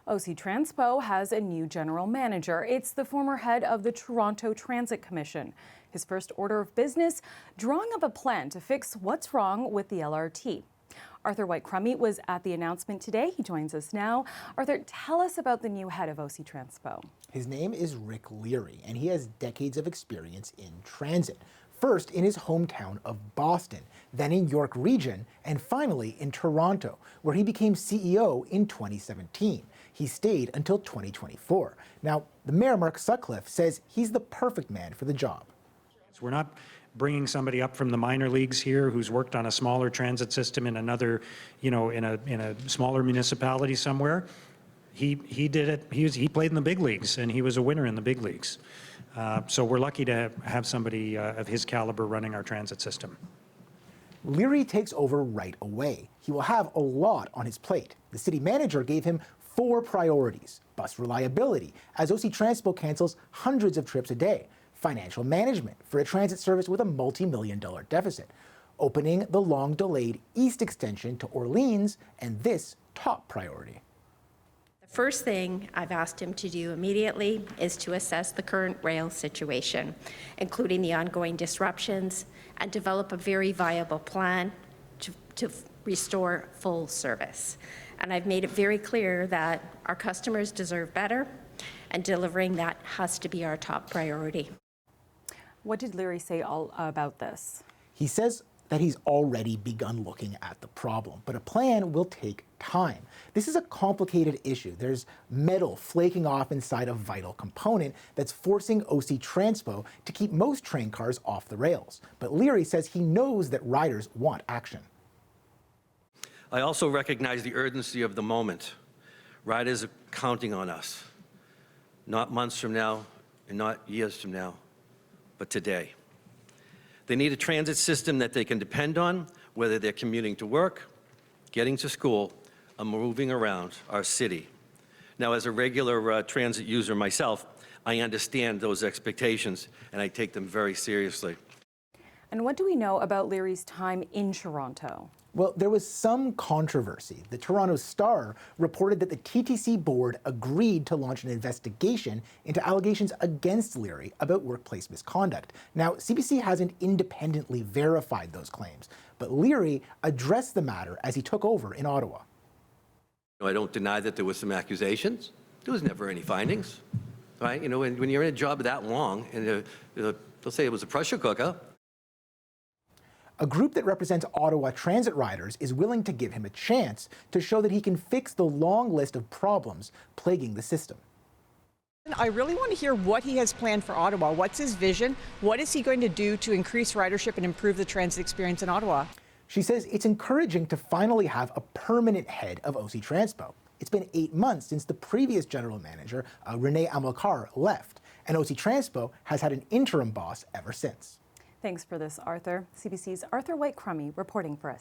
OC Transpo has a new general manager. It's the former head of the Toronto Transit Commission. His first order of business, drawing up a plan to fix what's wrong with the LRT. Arthur White-Crummey was at the announcement today. He joins us now. Arthur, tell us about the new head of OC Transpo. His name is Rick Leary, and he has decades of experience in transit. First in his hometown of Boston, then in York Region, and finally in Toronto, where he became CEO in 2017. He stayed until 2024. Now, the mayor, Mark Sutcliffe, says he's the perfect man for the job. We're not bringing somebody up from the minor leagues here who's worked on a smaller transit system in another, in a smaller municipality somewhere. He did it. He played in the big leagues, and he was a winner in the big leagues. So we're lucky to have somebody of his caliber running our transit system. Leary takes over right away. He will have a lot on his plate. The city manager gave him 4 priorities: bus reliability, as OC Transpo cancels hundreds of trips a day; financial management for a transit service with a multi-million-dollar deficit; opening the long-delayed east extension to Orleans; and this top priority. First thing I've asked him to do immediately is to assess the current rail situation, including the ongoing disruptions, and develop a very viable plan to restore full service. And I've made it very clear that our customers deserve better, and delivering that has to be our top priority. What did Leary say all about this? He says that he's already begun looking at the problem, but a plan will take time. This is a complicated issue. There's metal flaking off inside a vital component that's forcing OC Transpo to keep most train cars off the rails. But Leary says he knows that riders want action. I also recognize the urgency of the moment. Riders are counting on us, not months from now and not years from now, but today. They need a transit system that they can depend on, whether they're commuting to work, getting to school, or moving around our city. Now, as a regular transit user myself, I understand those expectations, and I take them very seriously. And what do we know about Leary's time in Toronto? Well, there was some controversy. The Toronto Star reported that the TTC board agreed to launch an investigation into allegations against Leary about workplace misconduct. Now, CBC hasn't independently verified those claims, but Leary addressed the matter as he took over in Ottawa. I don't deny that there were some accusations. There was never any findings, right? When you're in a job that long, and they'll say it was a pressure cooker. A group that represents Ottawa transit riders is willing to give him a chance to show that he can fix the long list of problems plaguing the system. I really want to hear what he has planned for Ottawa. What's his vision? What is he going to do to increase ridership and improve the transit experience in Ottawa? She says it's encouraging to finally have a permanent head of OC Transpo. It's been 8 months since the previous general manager, Renee Amilcar, left, and OC Transpo has had an interim boss ever since. Thanks for this, Arthur. CBC's Arthur White-Crummey reporting for us.